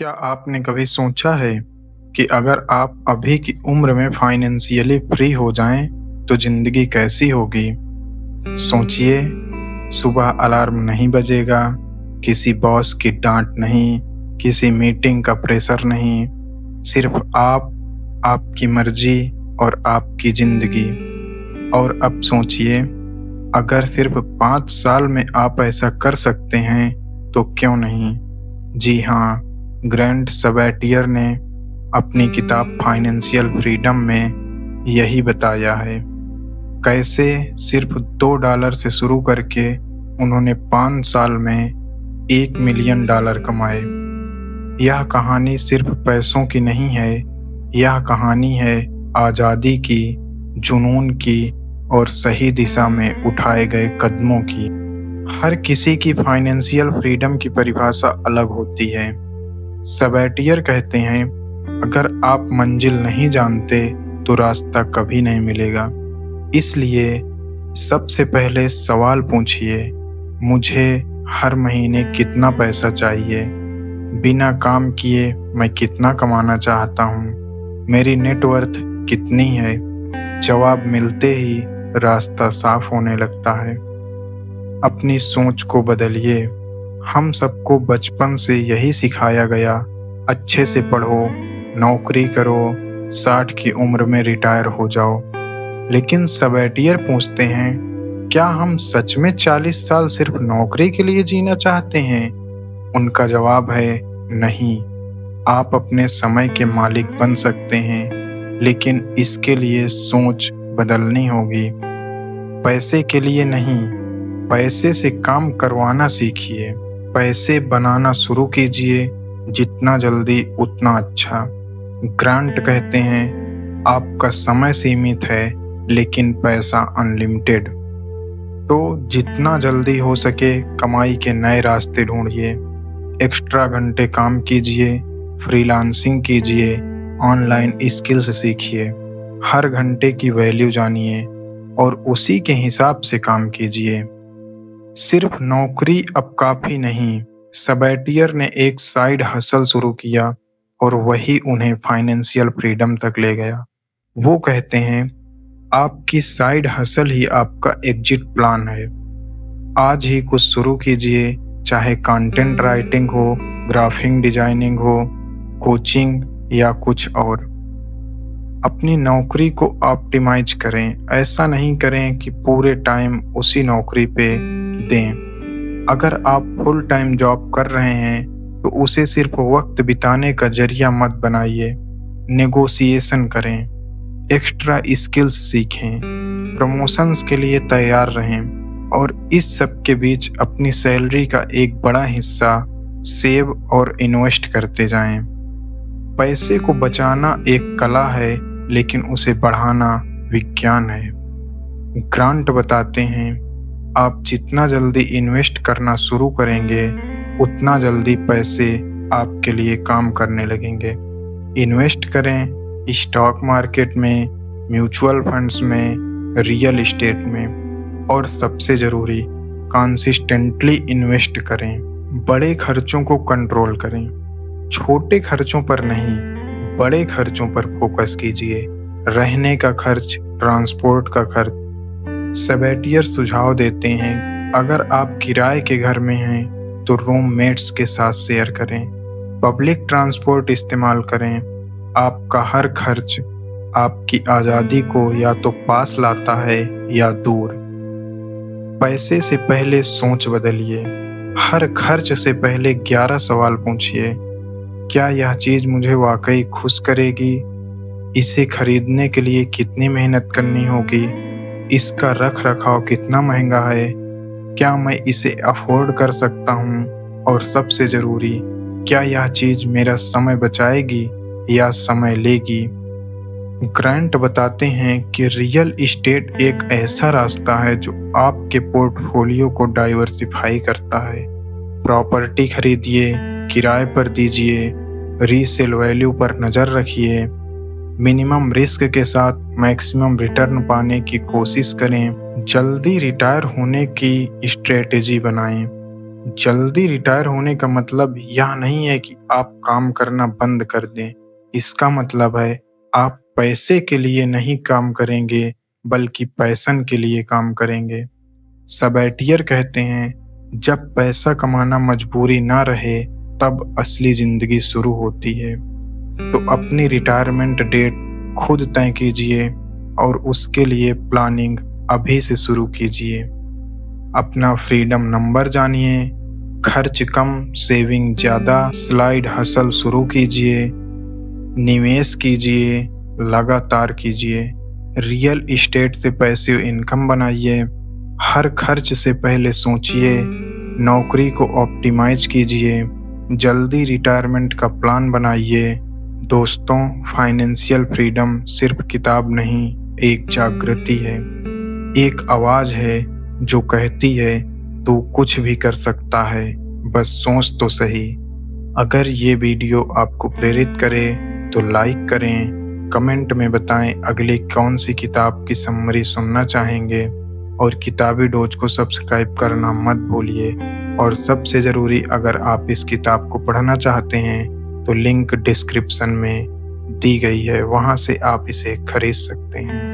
क्या आपने कभी सोचा है कि अगर आप अभी की उम्र में फाइनेंशियली फ्री हो जाएं तो जिंदगी कैसी होगी? सोचिए, सुबह अलार्म नहीं बजेगा, किसी बॉस की डांट नहीं, किसी मीटिंग का प्रेशर नहीं, सिर्फ आप, आपकी मर्जी और आपकी जिंदगी। और अब सोचिए, अगर सिर्फ 5 साल में आप ऐसा कर सकते हैं तो क्यों नहीं? जी हाँ, ग्रैंड सबैटियर ने अपनी किताब फाइनेंशियल फ्रीडम में यही बताया है। कैसे सिर्फ $2 से शुरू करके उन्होंने 5 साल में $1 मिलियन कमाए। यह कहानी सिर्फ पैसों की नहीं है, यह कहानी है आज़ादी की, जुनून की और सही दिशा में उठाए गए कदमों की। हर किसी की फाइनेंशियल फ्रीडम की परिभाषा अलग होती है। सबैटियर कहते हैं, अगर आप मंजिल नहीं जानते तो रास्ता कभी नहीं मिलेगा। इसलिए सबसे पहले सवाल पूछिए, मुझे हर महीने कितना पैसा चाहिए? बिना काम किए मैं कितना कमाना चाहता हूँ? मेरी नेटवर्थ कितनी है? जवाब मिलते ही रास्ता साफ होने लगता है। अपनी सोच को बदलिए। हम सबको बचपन से यही सिखाया गया, अच्छे से पढ़ो, नौकरी करो, 60 की उम्र में रिटायर हो जाओ। लेकिन सबैटियर पूछते हैं, क्या हम सच में 40 साल सिर्फ नौकरी के लिए जीना चाहते हैं? उनका जवाब है, नहीं। आप अपने समय के मालिक बन सकते हैं, लेकिन इसके लिए सोच बदलनी होगी। पैसे के लिए नहीं, पैसे से काम करवाना सीखिए। पैसे बनाना शुरू कीजिए, जितना जल्दी उतना अच्छा। ग्रांट कहते हैं, आपका समय सीमित है लेकिन पैसा अनलिमिटेड। तो जितना जल्दी हो सके कमाई के नए रास्ते ढूंढिए। एक्स्ट्रा घंटे काम कीजिए, फ्रीलांसिंग कीजिए, ऑनलाइन स्किल्स सीखिए। हर घंटे की वैल्यू जानिए और उसी के हिसाब से काम कीजिए। सिर्फ नौकरी अब काफ़ी नहीं। सबैटियर ने एक साइड हसल शुरू किया और वही उन्हें फाइनेंशियल फ्रीडम तक ले गया। वो कहते हैं, आपकी साइड हसल ही आपका एग्जिट प्लान है। आज ही कुछ शुरू कीजिए, चाहे कंटेंट राइटिंग हो, ग्राफिक डिजाइनिंग हो, कोचिंग या कुछ और। अपनी नौकरी को ऑप्टिमाइज करें। ऐसा नहीं करें कि पूरे टाइम उसी नौकरी पे दें। अगर आप फुल टाइम जॉब कर रहे हैं तो उसे सिर्फ वक्त बिताने का जरिया मत बनाइए। नेगोशिएशन करें, एक्स्ट्रा स्किल्स सीखें, प्रमोशंस के लिए तैयार रहें और इस सब के बीच अपनी सैलरी का एक बड़ा हिस्सा सेव और इन्वेस्ट करते जाएं। पैसे को बचाना एक कला है, लेकिन उसे बढ़ाना विज्ञान है। ग्रांट बताते हैं, आप जितना जल्दी इन्वेस्ट करना शुरू करेंगे उतना जल्दी पैसे आपके लिए काम करने लगेंगे। इन्वेस्ट करें स्टॉक मार्केट में, म्यूचुअल फंड्स में, रियल एस्टेट में और सबसे ज़रूरी कंसिस्टेंटली इन्वेस्ट करें। बड़े खर्चों को कंट्रोल करें, छोटे खर्चों पर नहीं, बड़े खर्चों पर फोकस कीजिए। रहने का खर्च, ट्रांसपोर्ट का खर्च। सबैटियर सुझाव देते हैं, अगर आप किराए के घर में हैं तो रूममेट्स के साथ शेयर करें। पब्लिक ट्रांसपोर्ट इस्तेमाल करें। आपका हर खर्च आपकी आज़ादी को या तो पास लाता है या दूर। पैसे से पहले सोच बदलिए। हर खर्च से पहले 11 सवाल पूछिए। क्या यह चीज़ मुझे वाकई खुश करेगी? इसे खरीदने के लिए कितनी मेहनत करनी होगी? इसका रख रखाव कितना महंगा है? क्या मैं इसे अफोर्ड कर सकता हूँ? और सबसे ज़रूरी, क्या यह चीज़ मेरा समय बचाएगी या समय लेगी? ग्रांट बताते हैं कि रियल एस्टेट एक ऐसा रास्ता है जो आपके पोर्टफोलियो को डाइवर्सिफाई करता है। प्रॉपर्टी खरीदिए, किराए पर दीजिए, रीसेल वैल्यू पर नज़र रखिए। मिनिमम रिस्क के साथ मैक्सिमम रिटर्न पाने की कोशिश करें। जल्दी रिटायर होने की स्ट्रेटेजी बनाएं। जल्दी रिटायर होने का मतलब यह नहीं है कि आप काम करना बंद कर दें। इसका मतलब है आप पैसे के लिए नहीं काम करेंगे, बल्कि पैशन के लिए काम करेंगे। सबैटियर कहते हैं, जब पैसा कमाना मजबूरी ना रहे, तब असली जिंदगी शुरू होती है। तो अपनी रिटायरमेंट डेट खुद तय कीजिए और उसके लिए प्लानिंग अभी से शुरू कीजिए। अपना फ्रीडम नंबर जानिए, खर्च कम, सेविंग ज़्यादा, स्लाइड हसल शुरू कीजिए, निवेश कीजिए, लगातार कीजिए, रियल एस्टेट से पैसिव इनकम बनाइए, हर खर्च से पहले सोचिए, नौकरी को ऑप्टिमाइज कीजिए, जल्दी रिटायरमेंट का प्लान बनाइए। दोस्तों, फाइनेंशियल फ्रीडम सिर्फ किताब नहीं, एक जागृति है। एक आवाज़ है जो कहती है, तू कुछ भी कर सकता है, बस सोच तो सही। अगर ये वीडियो आपको प्रेरित करे तो लाइक करें, कमेंट में बताएं अगली कौन सी किताब की समरी सुनना चाहेंगे, और किताबी डोज को सब्सक्राइब करना मत भूलिए। और सबसे ज़रूरी, अगर आप इस किताब को पढ़ना चाहते हैं तो लिंक डिस्क्रिप्शन में दी गई है, वहाँ से आप इसे खरीद सकते हैं।